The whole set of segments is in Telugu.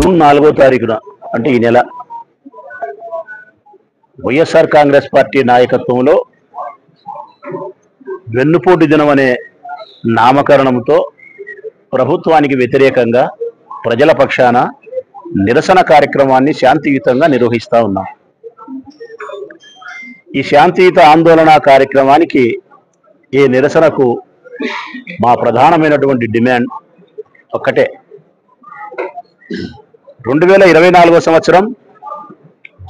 జూన్ 4వ తారీఖున అంటే ఈ నెల వైఎస్ఆర్ కాంగ్రెస్ పార్టీ నాయకత్వంలో వెన్నుపోటు దినం అనే నామకరణంతో ప్రభుత్వానికి వ్యతిరేకంగా ప్రజల పక్షాన నిరసన కార్యక్రమాన్ని శాంతియుతంగా నిర్వహిస్తా ఉన్నాం. ఈ శాంతియుత ఆందోళన కార్యక్రమానికి ఈ నిరసనకు మా ప్రధానమైనటువంటి డిమాండ్ ఒక్కటే. 2024 సంవత్సరం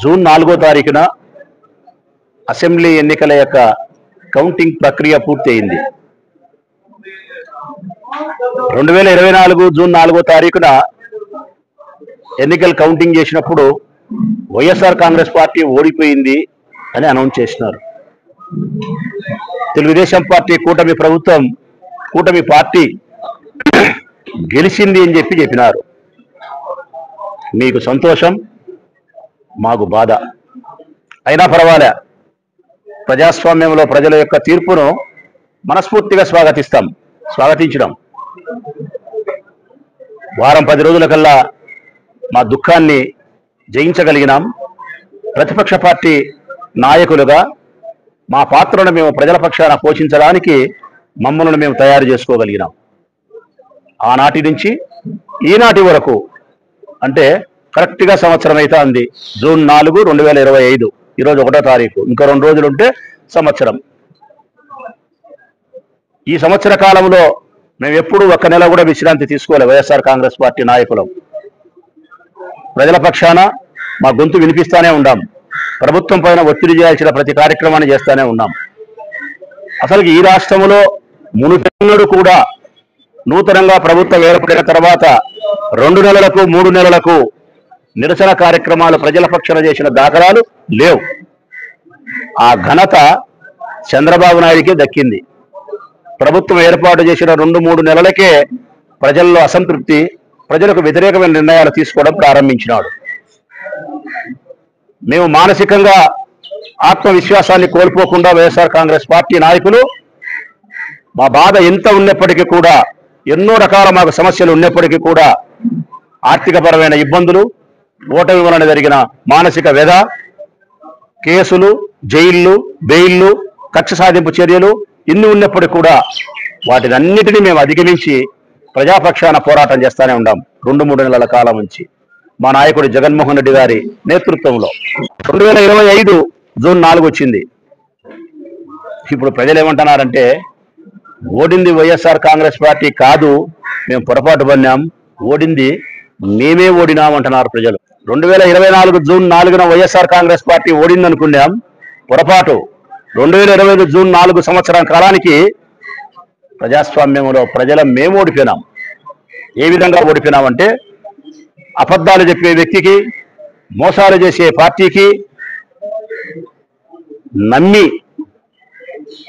జూన్ 4వ తారీఖున అసెంబ్లీ ఎన్నికల యొక్క కౌంటింగ్ ప్రక్రియ పూర్తయింది. 2024 జూన్ 4వ తారీఖున ఎన్నికలు కౌంటింగ్ చేసినప్పుడు వైఎస్ఆర్ కాంగ్రెస్ పార్టీ ఓడిపోయింది అని అనౌన్స్ చేసినారు. తెలుగుదేశం పార్టీ కూటమి పార్టీ గెలిచింది అని చెప్పినారు. మీకు సంతోషం, మాకు బాధ. అయినా పర్వాలే, ప్రజాస్వామ్యంలో ప్రజల యొక్క తీర్పును మనస్ఫూర్తిగా స్వాగతించడం. వారం 10 రోజుల కల్లా మా దుఃఖాన్ని జయించగలిగినాం. ప్రతిపక్ష పార్టీ నాయకులుగా మా పాత్రను మేము ప్రజల పక్షాన పోషించడానికి మమ్మల్ని మేము తయారు చేసుకోగలిగినాం. ఆనాటి నుంచి ఈనాటి వరకు అంటే కరెక్ట్గా సంవత్సరం అయితే అంది. జూన్ 4, 2025, ఈరోజు 1వ తారీఖు, ఇంకో 2 రోజులు ఉంటే సంవత్సరం. ఈ సంవత్సర కాలంలో మేము ఎప్పుడూ 1 నెల కూడా విశ్రాంతి తీసుకోవాలి. వైఎస్ఆర్ కాంగ్రెస్ పార్టీ నాయకులం ప్రజల పక్షాన మా గొంతు వినిపిస్తానే ఉన్నాం. ప్రభుత్వం పైన ఒత్తిడి చేయాల్సిన ప్రతి కార్యక్రమాన్ని చేస్తానే ఉన్నాం. అసలు ఈ రాష్ట్రంలో మునుపెన్నడూ కూడా నూతనంగా ప్రభుత్వం ఏర్పడిన తర్వాత 2 నెలలకు 3 నెలలకు నిరసన కార్యక్రమాలు ప్రజల పక్షాన చేసిన దాఖలాలు లేవు. ఆ ఘనత చంద్రబాబు నాయుడికే దక్కింది. ప్రభుత్వం ఏర్పాటు చేసిన 2-3 నెలలకే ప్రజల్లో అసంతృప్తి, ప్రజలకు వ్యతిరేకమైన నిర్ణయాలు తీసుకోవడం ప్రారంభించినాడు. మేము మానసికంగా ఆత్మవిశ్వాసాన్ని కోల్పోకుండా వైఎస్ఆర్ కాంగ్రెస్ పార్టీ నాయకులు మా బాధ ఎంత ఉన్నప్పటికీ కూడా, ఎన్నో రకాల మాకు సమస్యలు ఉన్నప్పటికీ కూడా, ఆర్థికపరమైన ఇబ్బందులు, ఓటమి వలన జరిగిన మానసిక వ్యధ, కేసులు, జైళ్లు, బెయిళ్లు, కక్ష సాధింపు చర్యలు ఇన్ని ఉన్నప్పటికీ కూడా వాటినన్నిటినీ మేము అధిగమించి ప్రజాపక్షాన పోరాటం చేస్తూనే ఉన్నాం 2-3 నెలల కాలం నుంచి మా నాయకుడు జగన్మోహన్ రెడ్డి గారి నేతృత్వంలో. 2025 జూన్ 4 వచ్చింది. ఇప్పుడు ప్రజలు ఏమంటున్నారంటే, ఓడింది వైఎస్ఆర్ కాంగ్రెస్ పార్టీ కాదు, మేము పొరపాటు పడినాం, ఓడింది మేమే ఓడినామంటున్నారు ప్రజలు. 2024 జూన్ 4న వైఎస్ఆర్ కాంగ్రెస్ పార్టీ ఓడిందనుకున్నాం, పొరపాటు. 2025 జూన్ 4 సంవత్సరం కాలానికి ప్రజాస్వామ్యంలో ప్రజలం మేము ఓడిపోయినాం. ఏ విధంగా ఓడిపోయినామంటే, అబద్ధాలు చెప్పే వ్యక్తికి, మోసాలు చేసే పార్టీకి నమ్మి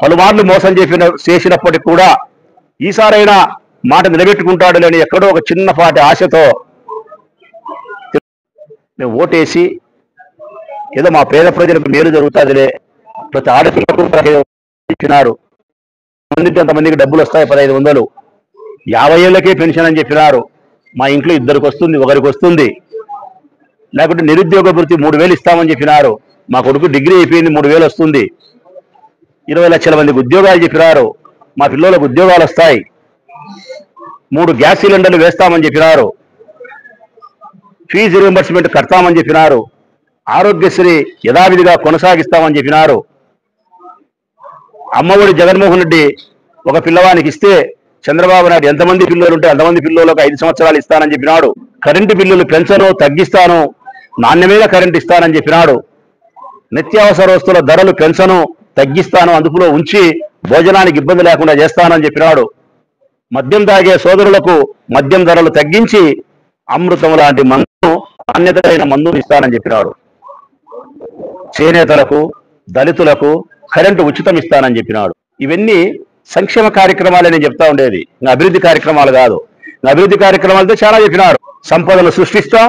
పలుమార్లు మోసం చేసినప్పటికీ కూడా ఈసారైనా మాట నిలబెట్టుకుంటాడు లేని ఎక్కడో ఒక చిన్నపాటి ఆశతో మేము ఓటేసి ఏదో మా పేద ప్రజలకు మేలు జరుగుతుందిలే, ప్రతి ఆడపిల్లకు ఇచ్చినారు, అంతమందికి డబ్బులు వస్తాయి 1500, 50 ఏళ్ళకే పెన్షన్ అని చెప్పినారు. మా ఇంట్లో 2కి వస్తుంది, 1కి వస్తుంది. లేకుంటే నిరుద్యోగ భృతి 3000 ఇస్తామని చెప్పినారు. మా కొడుకు డిగ్రీ అయిపోయింది, 3000 వస్తుంది. 20 లక్షల మందికి ఉద్యోగాలు చెప్పినారు. మా పిల్లలకు ఉద్యోగాలు వస్తాయి. 3 గ్యాస్ సిలిండర్లు వేస్తామని చెప్పినారు. ఫీజు రీయింబర్స్మెంట్ కడతామని చెప్పినారు. ఆరోగ్యశ్రీ యథావిధిగా కొనసాగిస్తామని చెప్పినారు. అమ్మఒడి జగన్మోహన్ రెడ్డి ఒక పిల్లవానికి ఇస్తే చంద్రబాబు నాయుడు ఎంతమంది పిల్లలు ఉంటే అంతమంది పిల్లలకు 5 సంవత్సరాలు ఇస్తానని చెప్పినాడు. కరెంటు బిల్లులు పెంచను, తగ్గిస్తాను, నాణ్యమైన కరెంటు ఇస్తానని చెప్పినాడు. నిత్యావసర వస్తువుల ధరలు పెంచను, తగ్గిస్తాను, అదుపులో ఉంచి భోజనానికి ఇబ్బంది లేకుండా చేస్తానని చెప్పినాడు. మద్యం తాగే సోదరులకు మద్యం ధరలు తగ్గించి అమృతం లాంటి మందును, నాణ్యతైన మందును ఇస్తానని చెప్పినాడు. చేనేతలకు, దళితులకు కరెంటు ఉచితం ఇస్తానని చెప్పినాడు. ఇవన్నీ సంక్షేమ కార్యక్రమాలే నేను చెప్తా ఉండేది, అభివృద్ధి కార్యక్రమాలు కాదు. అభివృద్ధి కార్యక్రమాలతో చాలా చెప్పినాడు. సంపదను సృష్టిస్తా,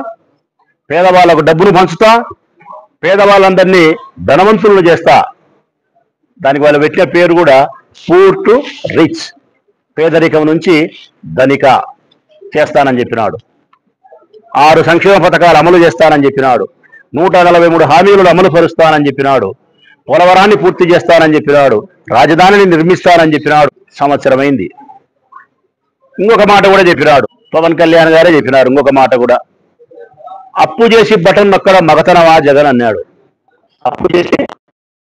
పేదవాళ్లకు డబ్బును పంచుతా, పేదవాళ్ళందరినీ ధనవంతులను చేస్తా. దానికి వాళ్ళు పెట్టిన పేరు కూడా పూర్ టు రిచ్, పేదరికం నుంచి ధనిక చేస్తానని చెప్పినాడు. 6 సంక్షేమ పథకాలు అమలు చేస్తానని చెప్పినాడు. 143 హామీలను అమలు పరుస్తానని చెప్పినాడు. పోలవరాన్ని పూర్తి చేస్తానని చెప్పినాడు. రాజధానిని నిర్మిస్తానని చెప్పినాడు. సంవత్సరమైంది. ఇంకొక మాట కూడా చెప్పినాడు. పవన్ కళ్యాణ్ గారే చెప్పినారు ఇంకొక మాట కూడా. అప్పు చేసి బటన్ నొక్కడం మగతనమా జగన్ అన్నాడు. అప్పు చేసి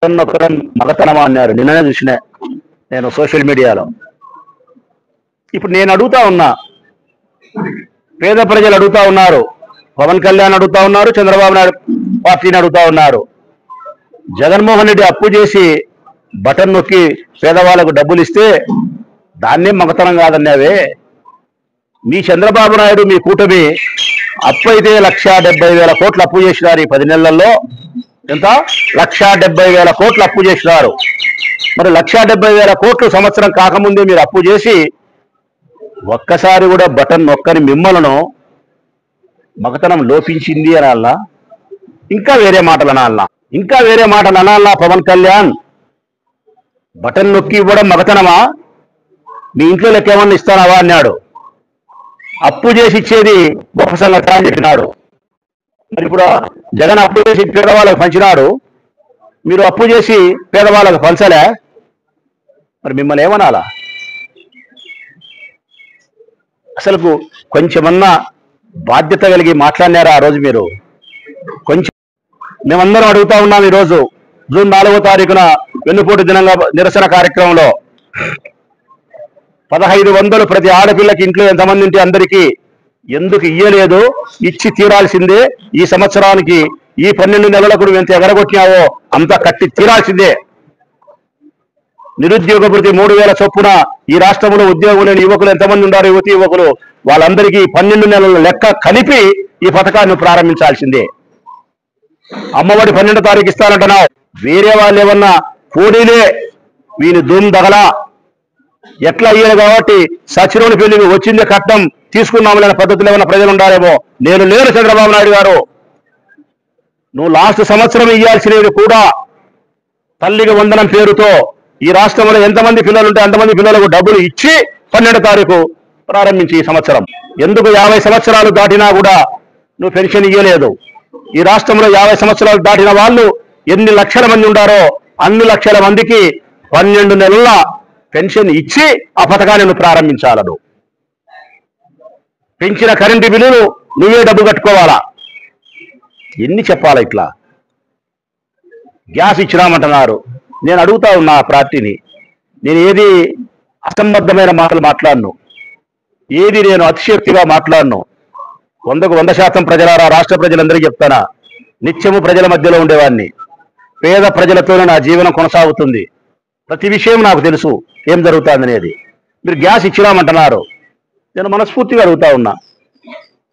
బటన్ నొక్కడం మగతనమా అన్నాడు. నిన్ననే చూసిన నేను సోషల్ మీడియాలో. ఇప్పుడు నేను అడుగుతా ఉన్నా, పేద ప్రజలు అడుగుతా ఉన్నారు, పవన్ కళ్యాణ్ అడుగుతా ఉన్నారు, చంద్రబాబు నాయుడు పార్టీని అడుగుతా ఉన్నారు. జగన్మోహన్ రెడ్డి అప్పు చేసి బటన్ నొక్కి పేదవాళ్ళకు డబ్బులు ఇస్తే దాన్నే మగతనం కాదన్నావే. మీ చంద్రబాబు నాయుడు మీ కూటమి అప్పు అయితే 1,70,000 కోట్లు అప్పు చేసినారు. ఈ 10 నెలల్లో ఎంత? 1,70,000 కోట్లు అప్పు చేసినారు. మరి 1,70,000 కోట్లు సంవత్సరం కాకముందే మీరు అప్పు చేసి ఒక్కసారి కూడా బటన్ నొక్కని మిమ్మలను మగతనం లోపించింది అనాలనా? ఇంకా వేరే మాటలు అనాలనా? ఇంకా వేరే మాటలు అనాలనా? పవన్ కళ్యాణ్ బటన్ నొక్కి ఇవ్వడం మగతనమా? మీ ఇంట్లో లెక్క ఏమన్నా ఇస్తానవా అన్నాడు. అప్పు చేసి ఇచ్చేది గొప్ప సంగతి అని చెప్పినాడు. మరి ఇప్పుడు జగన్ అప్పు చేసి పేదవాళ్ళకు పంచినాడు, మీరు అప్పు చేసి పేదవాళ్ళకు పంచలే. మరి మిమ్మల్ని ఏమనాలా? అసలు కొంచెమన్నా బాధ్యత కలిగి మాట్లాడినారా ఆ రోజు మీరు? కొంచెం మేమందరం అడుగుతా ఉన్నాం. ఈరోజు జూన్ 4వ తారీఖున వెన్నుపోటు దినంగా నిరసన కార్యక్రమంలో 1,500 ప్రతి ఆడపిల్లకి ఇంట్లో ఎంతమంది ఉంటే అందరికీ ఎందుకు ఇయ్యలేదు? ఇచ్చి తీరాల్సిందే. ఈ సంవత్సరానికి ఈ 12 నెలలకు నువ్వు ఎంత ఎగరగొట్టినావో అంత కట్టి తీరాల్సిందే. నిరుద్యోగ భృతి 3,000 చొప్పున ఈ రాష్ట్రంలో ఉద్యోగం లేని యువకులు ఎంతమంది ఉన్నారు? యువకులు వాళ్ళందరికీ 12 నెలల లెక్క కలిపి ఈ పథకాన్ని ప్రారంభించాల్సిందే. అమ్మఒడి 12వ తారీఖు ఇస్తానంటున్నావు. వేరే వాళ్ళు ఏమన్నా పోనీలే వీని ధూమ్ దగలా ఎట్లా అయ్యారు కాబట్టి సచిరోని పెళ్లికి వచ్చిందే కట్నం తీసుకున్నాములనే పద్ధతులు ఏమన్నా ప్రజలు ఉండాలేమో. నేను చంద్రబాబు నాయుడు గారు, నువ్వు లాస్ట్ సంవత్సరం ఇయ్యాల్సినవి కూడా తల్లికి వందనం పేరుతో ఈ రాష్ట్రంలో ఎంతమంది పిల్లలు ఉంటే అంతమంది పిల్లలకు డబ్బులు ఇచ్చి 12వ తారీఖు ప్రారంభించి ఈ సంవత్సరం. ఎందుకు 50 సంవత్సరాలు దాటినా కూడా నువ్వు పెన్షన్ ఇయ్యలేదు? ఈ రాష్ట్రంలో 50 సంవత్సరాలు దాటిన వాళ్ళు ఎన్ని లక్షల మంది ఉండారో అన్ని లక్షల మందికి 12 నెలల పెన్షన్ ఇచ్చి ఆ పథకాన్ని నువ్వు ప్రారంభించాలను. పెంచిన కరెంటు బిల్లులు నువ్వే డబ్బు కట్టుకోవాలా? ఎన్ని చెప్పాలా? ఇట్లా గ్యాస్ ఇచ్చినామంటున్నారు. నేను అడుగుతా ఉన్నా ఆ పార్టీని, నేను ఏది అసంబద్ధమైన మాటలు మాట్లాడను, ఏది నేను అతిశయోక్తిగా మాట్లాడను. 100కు 100% ప్రజలారా, రాష్ట్ర ప్రజలందరికీ చెప్తానా, నిత్యము ప్రజల మధ్యలో ఉండేవాడిని. పేద ప్రజలతోనే నా జీవనం కొనసాగుతుంది. ప్రతి విషయం నాకు తెలుసు ఏం జరుగుతుందనేది. మీరు గ్యాస్ ఇచ్చినామంటున్నారు. నేను మనస్ఫూర్తిగా అడుగుతా ఉన్నా,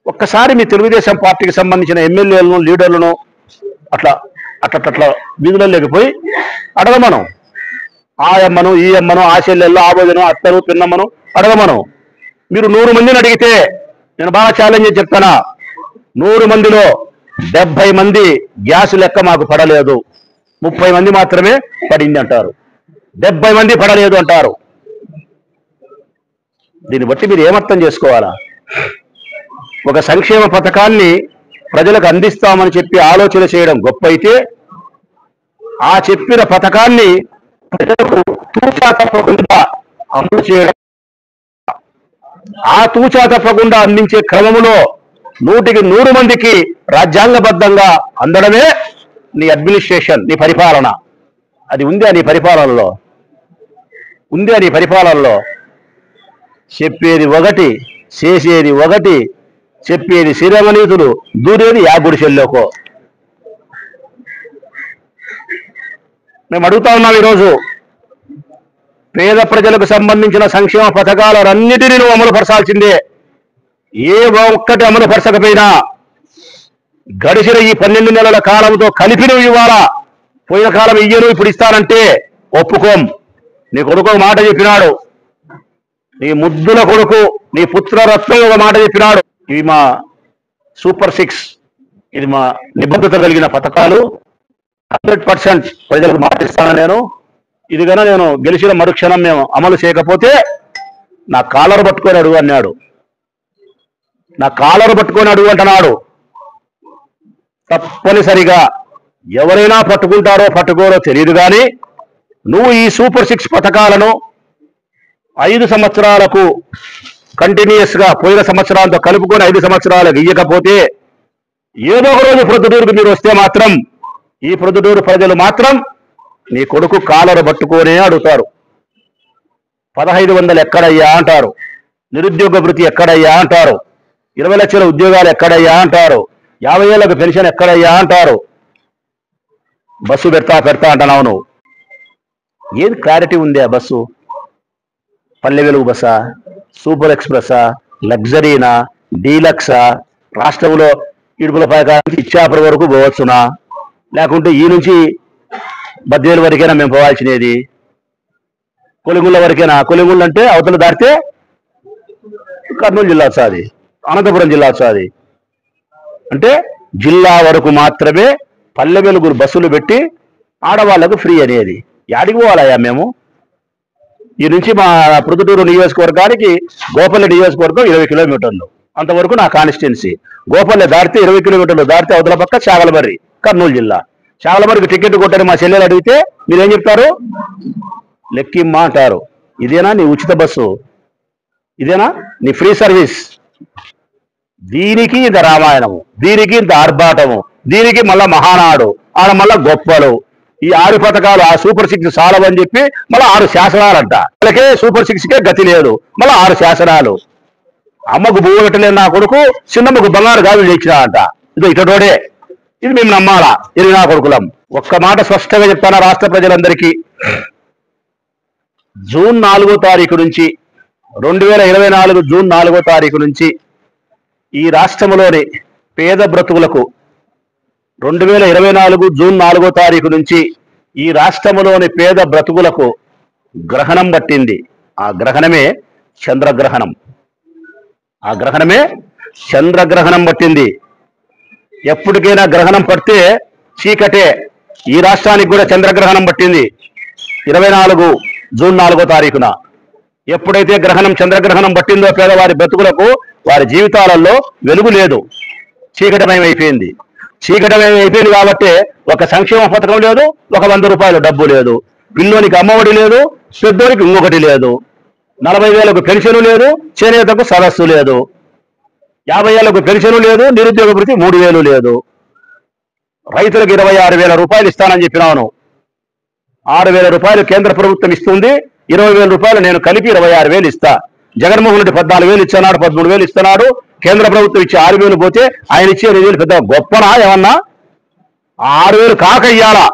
ఒక్కసారి మీ తెలుగుదేశం పార్టీకి సంబంధించిన ఎమ్మెల్యేలను, లీడర్లను అట్లా వీధుల్లో లేకపోయి అడగమను. ఆ అమ్మను, ఈ అమ్మను, ఆ చెల్లెళ్ళు, ఆ బోధను, అత్తను, పిన్నమ్మను అడగమను. మీరు 100 మందిని అడిగితే నేను బాగా ఛాలెంజ్ చెప్తానా, 100 మందిలో 70 మంది గ్యాస్ లెక్క మాకు పడలేదు, 30 మంది మాత్రమే పడింది అంటారు. 70 మంది పడలేదు అంటారు. దీన్ని బట్టి మీరు ఏమర్థం చేసుకోవాలా? ఒక సంక్షేమ పథకాన్ని ప్రజలకు అందిస్తామని చెప్పి ఆలోచన చేయడం గొప్ప అయితే, ఆ చెప్పిన పథకాన్ని ప్రజలకు తూచా తప్పకుండా అమలు చేయడం, ఆ తూచా తప్పకుండా అందించే క్రమంలో 100కి 100 మందికి రాజ్యాంగబద్ధంగా అందడమే నీ అడ్మినిస్ట్రేషన్, నీ పరిపాలన. అది ఉందా నీ పరిపాలనలో? ఉందా నీ పరిపాలనలో? చెప్పేది ఒకటి, చేసేది ఒకటి. చెప్పేది శిరమనీతులు, దూరేది యాగుడి చెల్లోకో. మేము అడుగుతా ఉన్నాం ఈరోజు, పేద ప్రజలకు సంబంధించిన సంక్షేమ పథకాలన్నిటినీ నువ్వు అమలు పరచాల్సిందే. ఏ ఒక్కటి అమలు పరచకపోయినా గడిచిన ఈ 12 నెలల కాలంతో కలిపి నువ్వు ఇవ్వాలా. పోయిన కాలం ఇయ్యను ఇప్పుడు ఇస్తానంటే ఒప్పుకోం. నీ కొడుకు మాట చెప్పినాడు, నీ ముద్దుల కొడుకు, నీ పుత్రరత్నం ఒక మాట చెప్పినాడు. ఇవి మా సూపర్ 6, ఇది మా నిబద్ధత కలిగిన పథకాలు, 100% ప్రజలకు మాటిస్తాను నేను. ఇది కన్నా నేను గెలిచిన మరుక్షణం మేము అమలు చేయకపోతే నా కాలర్ పట్టుకొని అడుగు అన్నాడు. నా కాలరు పట్టుకొని అడుగు అంటున్నాడు. తప్పనిసరిగా ఎవరైనా పట్టుకుంటారో పట్టుకోరో తెలియదు కానీ నువ్వు ఈ సూపర్ 6 పథకాలను 5 సంవత్సరాలకు కంటిన్యూస్ గా పోయిన సంవత్సరాలతో కలుపుకొని 5 సంవత్సరాలకు ఇయ్యకపోతే ఏదో ఒక రోజు ప్రొద్దుటూరుకు మీరు వస్తే మాత్రం ఈ ప్రొద్దుటూరు ప్రజలు మాత్రం నీ కొడుకు కాలరు పట్టుకోనే అడుగుతారు. 1500 ఎక్కడయ్యా అంటారు, నిరుద్యోగ భృతి ఎక్కడయ్యా అంటారు, 20 లక్షల ఉద్యోగాలు ఎక్కడయ్యా అంటారు, 50 ఏళ్లకు పెన్షన్ ఎక్కడయ్యా అంటారు. బస్సు పెడతా అంటున్నావు నువ్వు. ఏది క్లారిటీ ఉంది ఆ బస్సు? పల్లె వెలుగు బస్సా, సూపర్ ఎక్స్ప్రెస్సా, లగ్జరీనా, డీలక్సా, రాష్ట్రంలో ఇడుపులపై ఇచ్చాపురం వరకు పోవచ్చునా, లేకుంటే ఈ నుంచి బద్వేలు వరకైనా మేము పోవాల్సినది, కొలిగుళ్ళ వరకైనా? కొలిగుళ్ళు అంటే అవతల దాటితే కర్నూలు జిల్లా వస్తుంది, అనంతపురం జిల్లా వస్తుంది. అంటే జిల్లా వరకు మాత్రమే పల్లె వెలుగులు బస్సులు పెట్టి ఆడవాళ్లకు ఫ్రీ అనేది. యాడికి పోవాలయ్యా మేము? ఈ నుంచి మా ప్రొద్దుటూరు నియోజకవర్గానికి గోపల్లి నియోజకవర్గం 20 కిలోమీటర్లు, అంతవరకు నా కాన్స్టిట్యున్సీ. గోపల్లి దాటితే 20 కిలోమీటర్లు దాటితే అవతల పక్క చాగలమర్రి, కర్నూలు జిల్లా. చాగలమర్రికి టికెట్ కొట్టని మా చెల్లెలు అడిగితే మీరేం చెప్తారు? లెక్కిమ్మా అంటారు. ఇదేనా నీ ఉచిత బస్సు? ఇదేనా నీ ఫ్రీ సర్వీస్? దీనికి ఇంత రామాయణము, దీనికి ఇంత ఆర్భాటము, దీనికి మళ్ళా మహానాడు, ఆడ మళ్ళా గొప్పలు. ఈ 6 పథకాలు, ఆ సూపర్ 6 చాలవని చెప్పి మళ్ళీ 6 శాసనాలంట. వాళ్ళకే సూపర్ 6కే గతి లేదు, మళ్ళీ 6 శాసనాలు. అమ్మకు భూమి పెట్టలేని నా కొడుకు చిన్నమ్మకు బంగారు గాజులు చేయించినా అంట. ఇది ఇటోడే, ఇది మేము నమ్మాలా? ఇది నా కొడుకులం. ఒక్క మాట స్పష్టంగా చెప్తాను రాష్ట్ర ప్రజలందరికీ. జూన్ 4వ తారీఖు నుంచి 2024 జూన్ 4వ తారీఖు నుంచి ఈ రాష్ట్రంలోని పేద బ్రతుకులకు 2024 జూన్ 4వ తారీఖు నుంచి ఈ రాష్ట్రంలోని పేద బ్రతుకులకు గ్రహణం పట్టింది. ఆ గ్రహణమే చంద్రగ్రహణం. ఆ గ్రహణమే చంద్రగ్రహణం పట్టింది. ఎప్పటికైనా గ్రహణం పడితే చీకటే. ఈ రాష్ట్రానికి కూడా చంద్రగ్రహణం పట్టింది 24 జూన్ 4వ తారీఖున. ఎప్పుడైతే గ్రహణం చంద్రగ్రహణం పట్టిందో పేదవారి బ్రతుకులకు, వారి జీవితాలలో వెలుగు లేదు, చీకటమయం అయిపోయింది. చీకటమయం అయిపోయింది కాబట్టి ఒక సంక్షేమ పథకం లేదు, ఒక 100 రూపాయల డబ్బు లేదు, పిల్లోనికి అమ్మఒడి లేదు, పెద్దోనికి ఇంకొకటి లేదు, 40,000కు పెన్షన్ లేదు, చేనేతకు సదస్సు లేదు, 50 ఏళ్లకు పెన్షన్ లేదు, నిరుద్యోగ భృతి 3,000 లేదు, రైతులకు 26,000 రూపాయలు ఇస్తానని చెప్పినాను. 6,000 రూపాయలు కేంద్ర ప్రభుత్వం ఇస్తుంది, 20,000 రూపాయలు నేను కలిపి 26,000 ఇస్తా. జగన్మోహన్ రెడ్డి 14,000 ఇస్తున్నాడు, 13,000 ఇస్తున్నాడు. కేంద్ర ప్రభుత్వం ఇచ్చే 6,000 పోతే ఆయన ఇచ్చే 2,000 పెద్ద గొప్పనా ఏమన్నా? 6,000 కాక ఇయ్యాలా?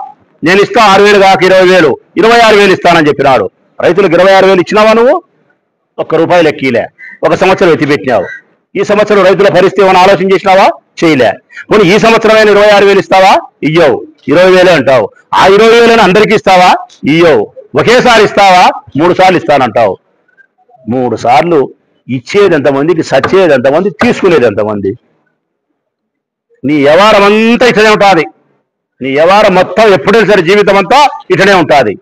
నేను ఇస్తా 6,000 కాక 20,000, 26,000 ఇస్తానని చెప్పినాడు. రైతులకు 26,000 ఇచ్చినావా నువ్వు? ఒక్క రూపాయలు ఎక్కీలే. ఒక సంవత్సరం ఎత్తిపెట్టినావు. ఈ సంవత్సరం రైతుల పరిస్థితి ఏమైనా ఆలోచన చేసినావా? చేయలే. పోనీ ఈ సంవత్సరమైన 26,000 ఇస్తావా? ఇయ్యవు. 20,000 అంటావు. ఆ 20,000 అందరికీ ఇస్తావా? ఇయ్యవు. ఒకేసారి ఇస్తావా? 3 సార్లు ఇస్తానంటావు. 3 సార్లు ఇచ్చేది ఎంతమందికి, సచ్చేది ఎంతమంది, తీసుకునేది ఎంతమంది? నీ వ్యవహారం అంతా ఇట్లనే ఉంటుంది. నీ వ్యవహారం మొత్తం ఎప్పుడైనా సరే జీవితం అంతా ఇట్లనే ఉంటుంది.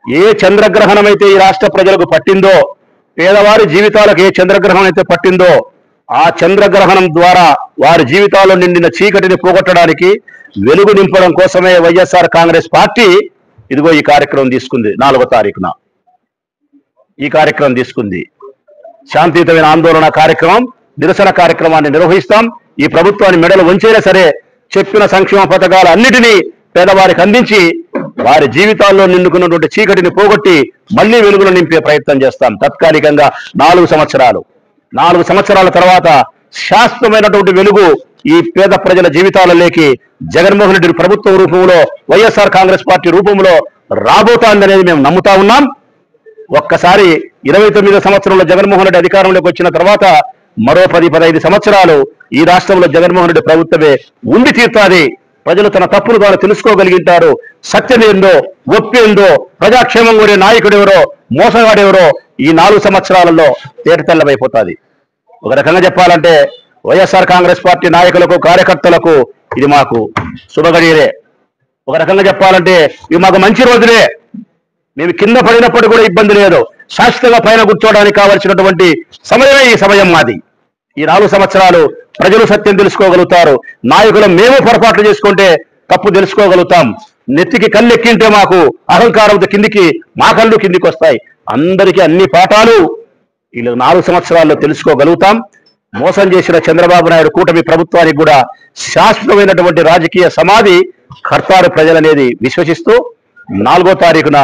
ఏ చంద్రగ్రహణం అయితే ఈ రాష్ట్ర ప్రజలకు పట్టిందో, పేదవారి జీవితాలకు ఏ చంద్రగ్రహణం అయితే పట్టిందో, ఆ చంద్రగ్రహణం ద్వారా వారి జీవితాల్లో నిండిన చీకటిని పోగొట్టడానికి, వెలుగు నింపడం కోసమే వైఎస్ఆర్ కాంగ్రెస్ పార్టీ ఇదిగో ఈ కార్యక్రమం తీసుకుంది. 4వ తారీఖున ఈ కార్యక్రమం తీసుకుంది. శాంతియుతమైన ఆందోళన కార్యక్రమం, నిరసన కార్యక్రమాన్ని నిర్వహిస్తాం. ఈ ప్రభుత్వాన్ని మెడలు వంచైనా సరే చెప్పిన సంక్షేమ పథకాలు అన్నిటినీ పేదవారికి అందించి వారి జీవితాల్లో నిండుకున్నటువంటి చీకటిని పోగొట్టి మళ్లీ వెలుగులు నింపే ప్రయత్నం చేస్తాం. తాత్కాలికంగా 4 సంవత్సరాలు. 4 సంవత్సరాల తర్వాత శాశ్వతమైనటువంటి వెలుగు ఈ పేద ప్రజల జీవితాలలోకి జగన్మోహన్ రెడ్డి ప్రభుత్వం రూపంలో, వైఎస్ఆర్ కాంగ్రెస్ పార్టీ రూపంలో రాబోతోందనేది మేము నమ్ముతా ఉన్నాం. ఒక్కసారి 29వ సంవత్సరంలో జగన్మోహన్ రెడ్డి అధికారంలోకి వచ్చిన తర్వాత మరో 10-15 సంవత్సరాలు ఈ రాష్ట్రంలో జగన్మోహన్ రెడ్డి ప్రభుత్వమే ఉండి తీరుతాది. ప్రజలు తన తప్పును తాను తెలుసుకోగలిగింటారు. సత్యమేందో, ఒప్పేందో, ప్రజాక్షేమం కోరే నాయకుడెవరో, మోసగాడెవరో ఈ 4 సంవత్సరాలలో తేటతెల్లమైపోతుంది. ఒక రకంగా చెప్పాలంటే వైఎస్ఆర్ కాంగ్రెస్ పార్టీ నాయకులకు, కార్యకర్తలకు ఇది మాకు శుభగడియలే. ఒక రకంగా చెప్పాలంటే ఇవి మాకు మంచి రోజులే. మేము కింద పడినప్పుడు కూడా ఇబ్బంది లేదు. శాశ్వతంగా పైన కూర్చోవడానికి కావలసినటువంటి సమయమే ఈ సమయం మాది. ఈ 4 సంవత్సరాలు ప్రజలు సత్యం తెలుసుకోగలుగుతారు. నాయకులు మేము పొరపాట్లు చేసుకుంటే తప్పు తెలుసుకోగలుగుతాం. నెత్తికి కళ్ళు ఎక్కింటే మాకు అహంకారంతో కిందికి మా కళ్ళు కిందికి వస్తాయి. అందరికీ అన్ని పాఠాలు వీళ్ళు 4 సంవత్సరాల్లో తెలుసుకోగలుగుతాం. మోసం చేసిన చంద్రబాబు నాయుడు కూటమి ప్రభుత్వానికి కూడా శాశ్వతమైనటువంటి రాజకీయ సమాధి కర్తారు ప్రజలనేది విశ్వసిస్తూ 4వ తారీఖున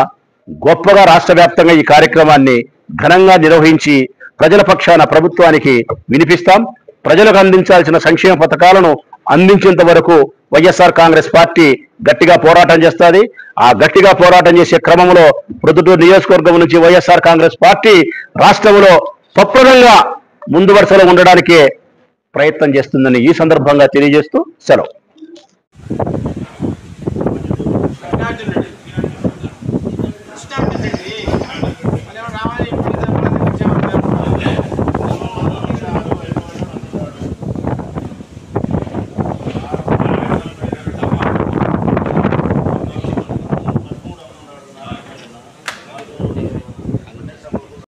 గొప్పగా రాష్ట్ర వ్యాప్తంగా ఈ కార్యక్రమాన్ని ఘనంగా నిర్వహించి ప్రజల పక్షాన ప్రభుత్వానికి వినిపిస్తాం. ప్రజలకు అందించాల్సిన సంక్షేమ పథకాలను అందించేంత వరకు వైఎస్ఆర్ కాంగ్రెస్ పార్టీ గట్టిగా పోరాటం చేస్తుంది. ఆ గట్టిగా పోరాటం చేసే క్రమంలో ప్రొద్దుటూరు నియోజకవర్గం నుంచి వైఎస్ఆర్ కాంగ్రెస్ పార్టీ రాష్ట్రంలో తప్పకుండా ముందు వరుసలో ఉండడానికే ప్రయత్నం చేస్తుందని ఈ సందర్భంగా తెలియజేస్తూ సెలవు.